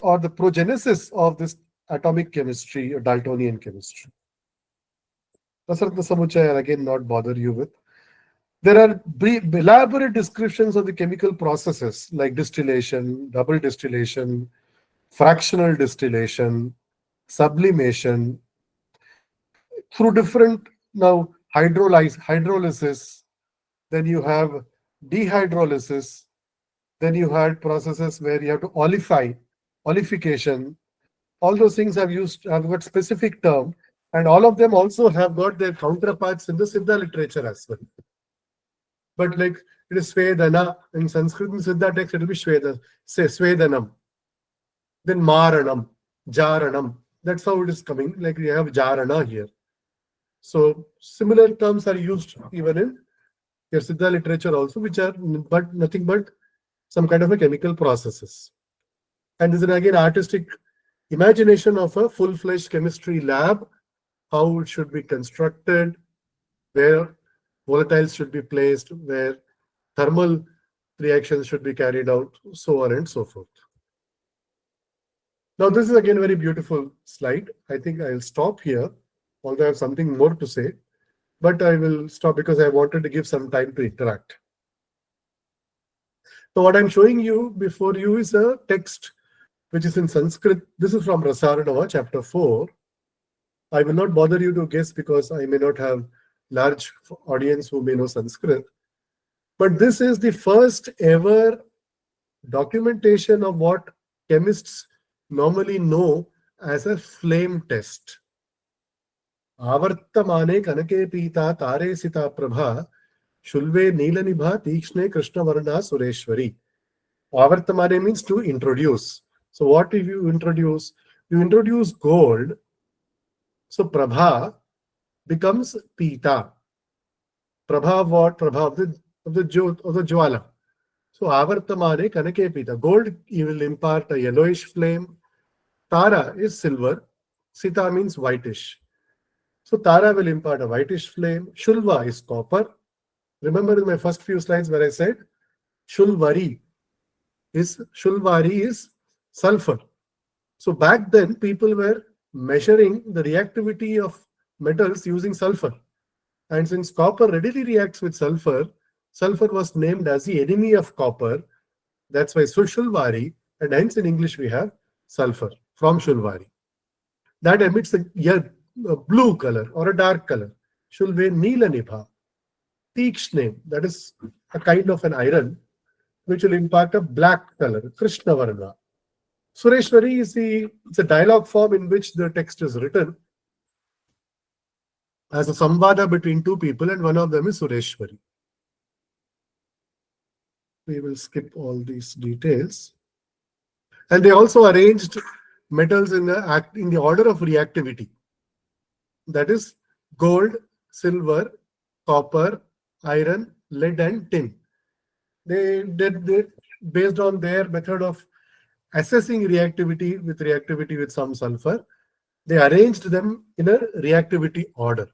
or the progenesis of this atomic chemistry or Daltonian chemistry. Rasartha Samuchaya, I'll again not bother you with. There are elaborate descriptions of the chemical processes like distillation, double distillation, fractional distillation, sublimation, through different now hydrolysis, then you have dehydrolysis, then you had processes where you have to olefication. All those things have got specific term, and all of them also have got their counterparts in the Siddha literature as well. But like it is Svedana in Sanskrit, in Siddha text it will be Svedanam, then Maranam, Jaranam. That's how it is coming. Like we have Jarana here. So similar terms are used even in your Siddha literature also, which are but nothing but some kind of a chemical processes. And this is again artistic imagination of a full-fledged chemistry lab, how it should be constructed, where volatiles should be placed, where thermal reactions should be carried out, so on and so forth. Now, this is again a very beautiful slide. I think I'll stop here, although I have something more to say, but I will stop because I wanted to give some time to interact. So what I'm showing you before you is a text which is in Sanskrit. This is from Rasaranava, chapter 4. I will not bother you to guess because I may not have large audience who may know Sanskrit. But this is the first ever documentation of what chemists normally know as a flame test. Avartamane kanake pita tare sita prabha shulve nilanibha tikshne krishnavarna sureshwari. Avartamane means to introduce. So what if you introduce? You introduce gold. So prabha becomes pita. Prabha of what? Prabha of the jwala. So avartamane kanake pita. Gold, you will impart a yellowish flame. Tara is silver. Sita means whitish. So Tara will impart a whitish flame. Shulva is copper. Remember in my first few slides where I said Shulvari is sulfur. So back then people were measuring the reactivity of metals using sulfur. And since copper readily reacts with sulfur, sulfur was named as the enemy of copper. That's why Shulvari, and hence in English we have sulfur from Shulvari. That emits a blue color or a dark color. Shulve Neelanibha. Tikshne, that is a kind of an iron which will impart a black color, Krishnavarna. Sureshwari is it's a dialogue form in which the text is written as a samvada between two people, and one of them is Sureshwari. We will skip all these details. And they also arranged metals in the order of reactivity. That is gold, silver, copper, iron, lead, and tin. They based on their method of assessing reactivity with some sulfur, they arranged them in a reactivity order.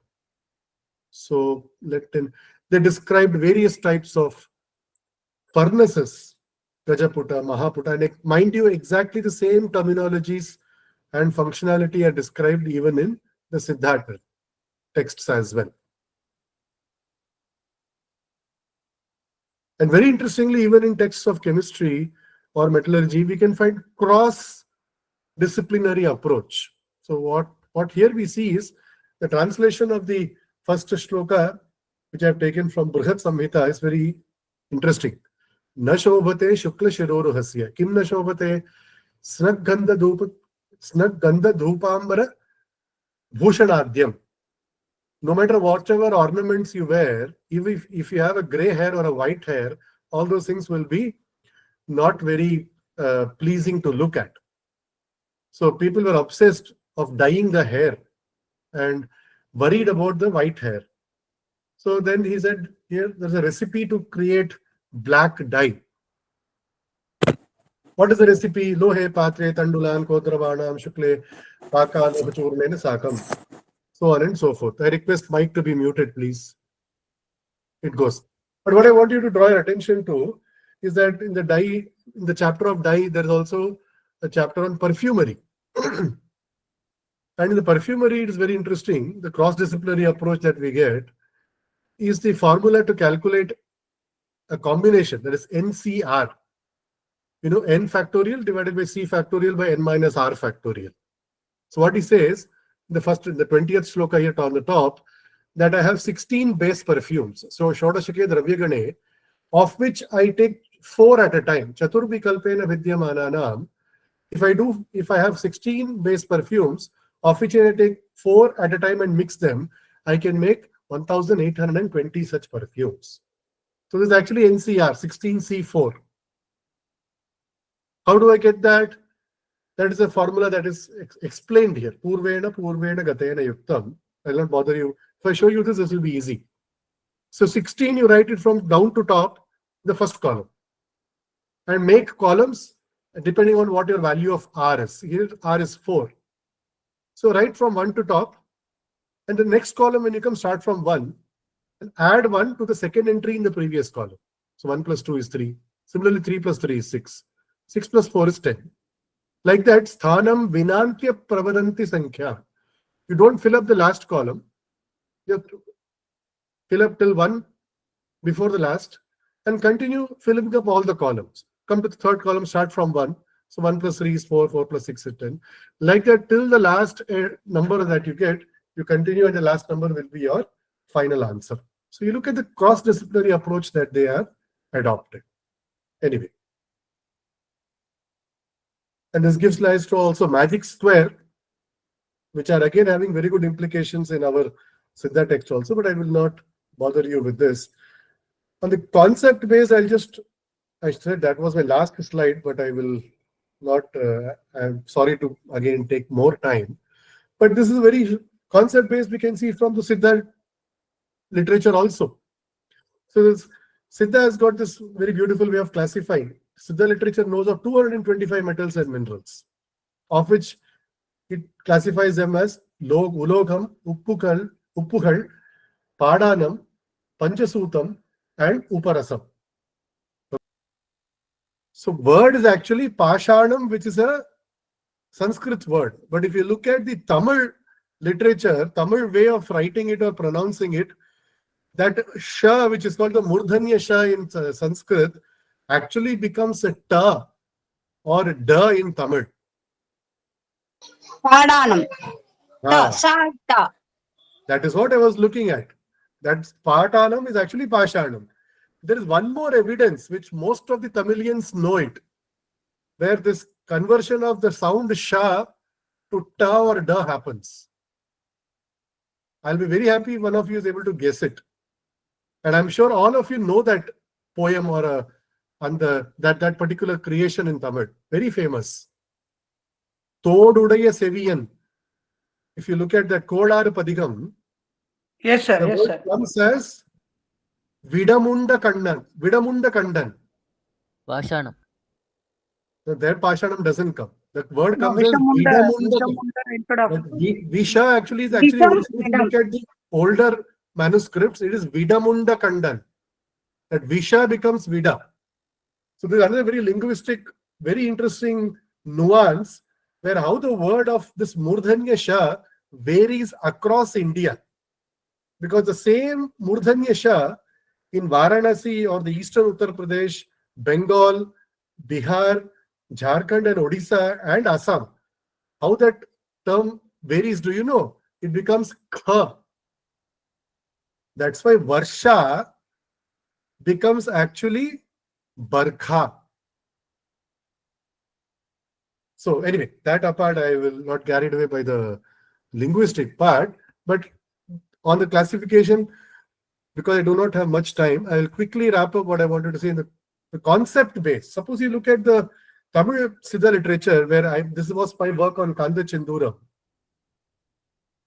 So they described various types of furnaces, Gajaputa, Mahaputa, and mind you, exactly the same terminologies and functionality are described even in the Siddhartha texts as well. And very interestingly, even in texts of chemistry or metallurgy, we can find cross-disciplinary approach. So what here we see is the translation of the first shloka, which I have taken from Brihat Samhita, is very interesting. Na shobhate shukla shiroruhasya. Kim na shobhate snag gandha dhupambara bhushanadhyam. No matter whatever ornaments you wear, if you have a gray hair or a white hair, all those things will be not very pleasing to look at. So people were obsessed of dyeing the hair and worried about the white hair. So then he said, here there's a recipe to create black dye. What is the recipe? Lohe patre tandulan kodravanam shukle pakal churmen sakam. So on and so forth. I request Mike to be muted, please. It goes. But what I want you to draw your attention to is that in the chapter of dye, there is also a chapter on perfumery. And in the perfumery, it is very interesting. The cross-disciplinary approach that we get is the formula to calculate a combination, that is NCR. You know, n factorial divided by c factorial by n minus r factorial. So what he says, the 20th shloka here on the top, that I have 16 base perfumes. So Shodashake Dravyagane, of which I take 4 at a time. Chaturvikalpena Vidyamananam. If I have 16 base perfumes, of which I take 4 at a time and mix them, I can make 1820 such perfumes. So this is actually NCR, 16C4. How do I get that? That is a formula that is explained here. Purvena gatena yuktam. I will not bother you. If I show you this will be easy. So 16, you write it from down to top, the first column. And make columns depending on what your value of R is. Here R is 4. So write from 1 to top. And the next column, when you come, start from 1. And add 1 to the second entry in the previous column. So 1 plus 2 is 3. Similarly, 3 plus 3 is 6. 6 plus 4 is 10. Like that, sthanam vinantya pravadanti sankhya. You don't fill up the last column. You have to fill up till 1 before the last and continue filling up all the columns. Come to the third column, start from 1. So 1 plus 3 is 4, 4 plus 6 is 10. Like that, till the last number that you get, you continue and the last number will be your final answer. So you look at the cross-disciplinary approach that they have adopted. Anyway. And this gives rise to also magic square, which are again having very good implications in our Siddha text also, but I will not bother you with this. On the concept base, I said that was my last slide, but I will not, I'm sorry to again take more time. But this is very concept based, we can see from the Siddha literature also. So this Siddha has got this very beautiful way of classifying. Siddha literature knows of 225 metals and minerals, of which it classifies them as Ulogham, Uppuhal, Padanam, Panchasutam, and Uparasam. So word is actually Pashanam, which is a Sanskrit word. But if you look at the Tamil literature, Tamil way of writing it or pronouncing it, that Sha, which is called the Murdhanya Sha in Sanskrit, actually becomes a Ta or a Da in Tamil. Padanam. Ta, Sa, Ta. That is what I was looking at. That Patanam is actually Pashanam. There is one more evidence which most of the Tamilians know it, where this conversion of the sound Sha to Ta or Da happens. I'll be very happy if one of you is able to guess it. And I'm sure all of you know that poem or that particular creation in Tamil. Very famous. Todudaya Seviyan. If you look at that Kodar Padigam, yes, sir. The word comes as Vidamunda Kandan. Pashanam. So there Pashanam doesn't come. The word comes as Vidamunda. Visha actually is originally, if you look at the older manuscripts, it is Vidamunda Kandan. That Visha becomes Vida. So there's another very linguistic, very interesting nuance where how the word of this Murdhanya Sha varies across India. Because the same Murdhanya Sha in Varanasi or the eastern Uttar Pradesh, Bengal, Bihar, Jharkhand and Odisha and Assam, how that term varies, do you know? It becomes Kha. That's why Varsha becomes actually Barkha. So anyway, that apart, I will not carried away by the linguistic part, but on the classification, because I do not have much time, I will quickly wrap up what I wanted to say in the concept base. Suppose you look at the Tamil Siddha literature, where this was my work on Kanda Chinduram,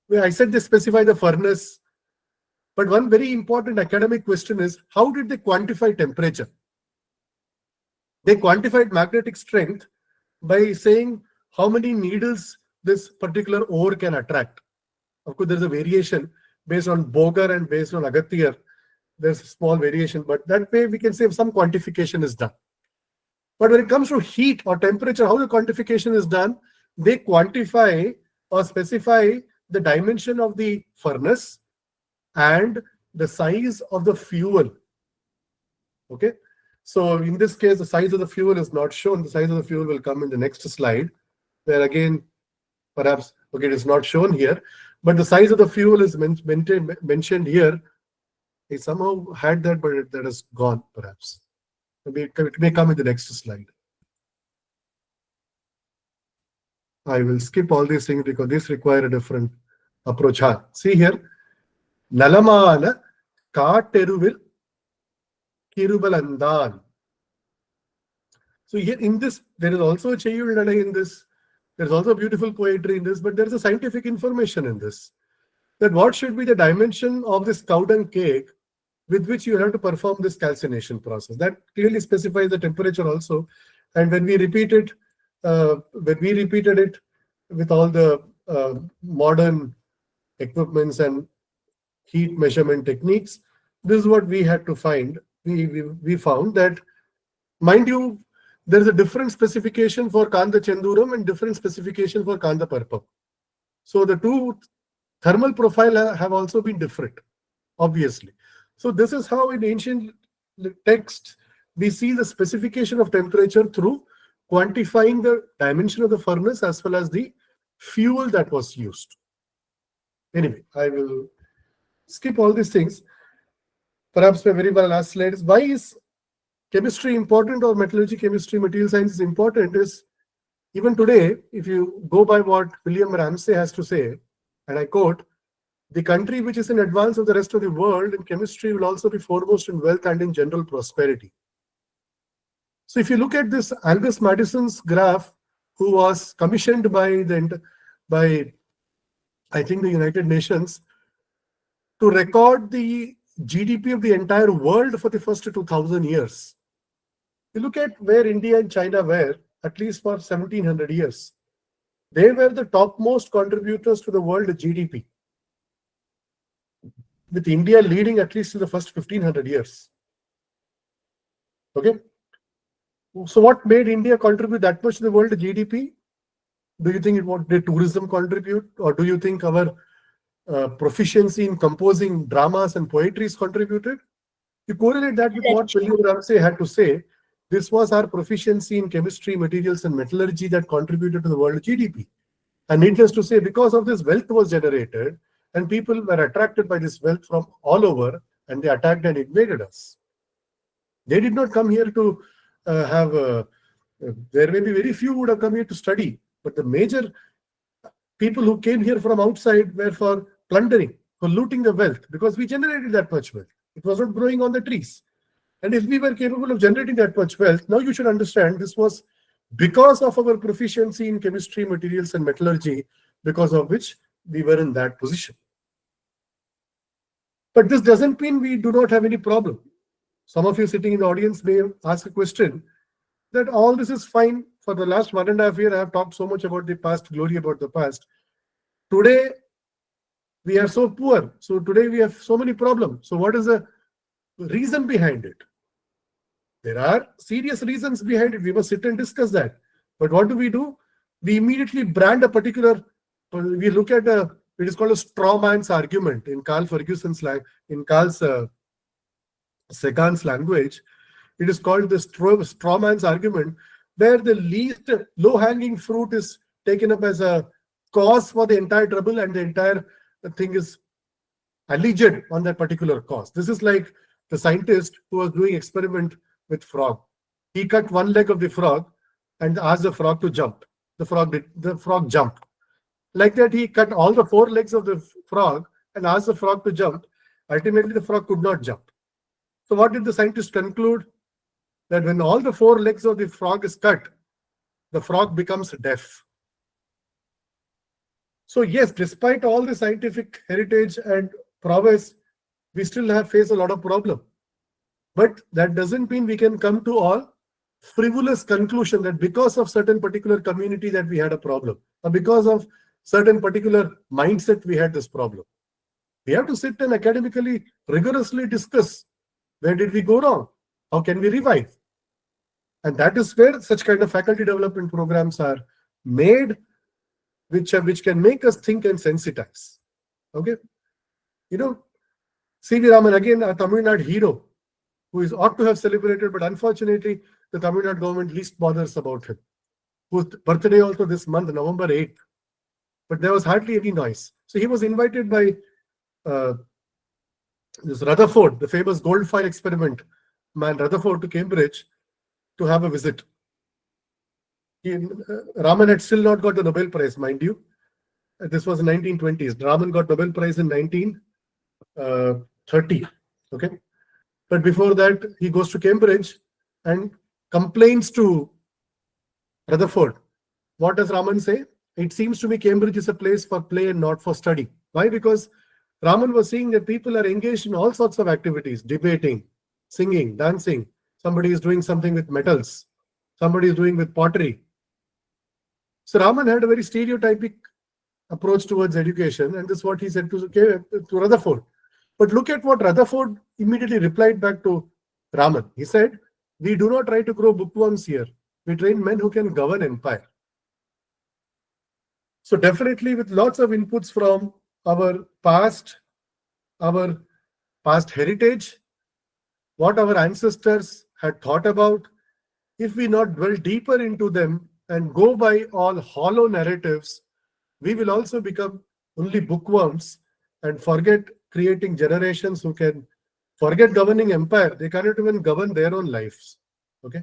where I said they specify the furnace. But one very important academic question is, how did they quantify temperature? They quantified magnetic strength by saying how many needles this particular ore can attract. Of course, there's a variation based on Bogar and based on Agathir. There's a small variation, but that way we can say some quantification is done. But when it comes to heat or temperature, how the quantification is done, they quantify or specify the dimension of the furnace and the size of the fuel. Okay. So in this case, the size of the fuel is not shown. The size of the fuel will come in the next slide, where again, perhaps, okay, it is not shown here, but the size of the fuel is mentioned here. I somehow had that, but that is gone, perhaps. It may come in the next slide. I will skip all these things because these require a different approach. See here, Nalamana Kaateruvil Kirubalandan. So here in this, there is also a Cheyul in this. There's also beautiful poetry in this, but there is a scientific information in this. That what should be the dimension of this cow dung cake with which you have to perform this calcination process. That clearly specifies the temperature also. And when we repeated it with all the modern equipments and heat measurement techniques, this is what we had to find. We found that, mind you, there is a different specification for Kanda Chenduram and different specification for Kanda Parpam. So the two thermal profile have also been different, obviously. So this is how in ancient texts we see the specification of temperature through quantifying the dimension of the furnace as well as the fuel that was used. Anyway, I will skip all these things. Perhaps my very last slide is, why is chemistry important, or metallurgy, chemistry, material science is important? Is even today, if you go by what William Ramsay has to say, and I quote, "The country which is in advance of the rest of the world in chemistry will also be foremost in wealth and in general prosperity." So if you look at this Angus Madison's graph, who was commissioned by I think the United Nations to record the GDP of the entire world for the first 2000 years. You look at where India and China were, at least for 1700 years. They were the topmost contributors to the world GDP, with India leading at least in the first 1500 years. Okay. So what made India contribute that much to the world GDP? Do you think did tourism contribute, or do you think our proficiency in composing dramas and poetries contributed? You correlate that with what William Ramsay had to say. This was our proficiency in chemistry, materials, and metallurgy that contributed to the world GDP. And needless to say, because of this, wealth was generated, and people were attracted by this wealth from all over, and they attacked and invaded us. They did not come here to there may be very few who would have come here to study, but the major people who came here from outside were for plundering, for looting the wealth, because we generated that much wealth. It was not growing on the trees. And if we were capable of generating that much wealth, now you should understand this was because of our proficiency in chemistry, materials, and metallurgy, because of which we were in that position. But this doesn't mean we do not have any problem. Some of you sitting in the audience may ask a question that all this is fine. For the last 1.5 years, I have talked so much about the past, glory about the past. Today, we are so poor. So today we have so many problems. So what is the reason behind it? There are serious reasons behind it. We must sit and discuss that. But what do? We immediately brand a particular, we look at it is called a straw man's argument in Carl Ferguson's in Carl's Sagan's language. It is called the straw man's argument, where the least low-hanging fruit is taken up as a cause for the entire trouble, and the entire thing is alleged on that particular cause. This is like the scientist who was doing experiment with frog. He cut one leg of the frog and asked the frog to jump. The frog jumped. Like that, he cut all the 4 legs of the frog and asked the frog to jump. Ultimately, the frog could not jump. So what did the scientist conclude? That when all the 4 legs of the frog is cut, the frog becomes deaf. So yes, despite all the scientific heritage and prowess, we still face a lot of problem. But that doesn't mean we can come to all frivolous conclusion that because of certain particular community that we had a problem, or because of certain particular mindset we had this problem. We have to sit and academically, rigorously discuss, where did we go wrong? How can we revive? And that is where such kind of faculty development programs are made, which can make us think and sensitize. Okay, C.V. Raman, again a Tamil Nadu hero, who is ought to have celebrated, but unfortunately the Tamil Nadu government least bothers about him. Whose birthday also this month, November 8th, but there was hardly any noise. So he was invited by this Rutherford, the famous gold file experiment man Rutherford, to Cambridge to have a visit. Raman had still not got the Nobel Prize, mind you. This was in 1920s. Raman got Nobel Prize in 1930. Okay, but before that, he goes to Cambridge and complains to Rutherford. What does Raman say? It seems to me Cambridge is a place for play and not for study. Why? Because Raman was seeing that people are engaged in all sorts of activities, debating, singing, dancing. Somebody is doing something with metals. Somebody is doing with pottery. So Raman had a very stereotypic approach towards education, and this is what he said to Rutherford. But look at what Rutherford immediately replied back to Raman. He said, "We do not try to grow bookworms here. We train men who can govern empire." So definitely with lots of inputs from our past heritage, what our ancestors had thought about, if we not dwell deeper into them and go by all hollow narratives, we will also become only bookworms and forget creating generations who can forget governing empire. They cannot even govern their own lives. Okay.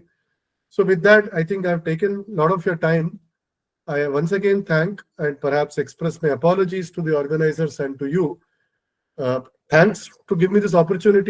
So with that, I think I've taken a lot of your time. I once again thank and perhaps express my apologies to the organizers and to you. Thanks to give me this opportunity.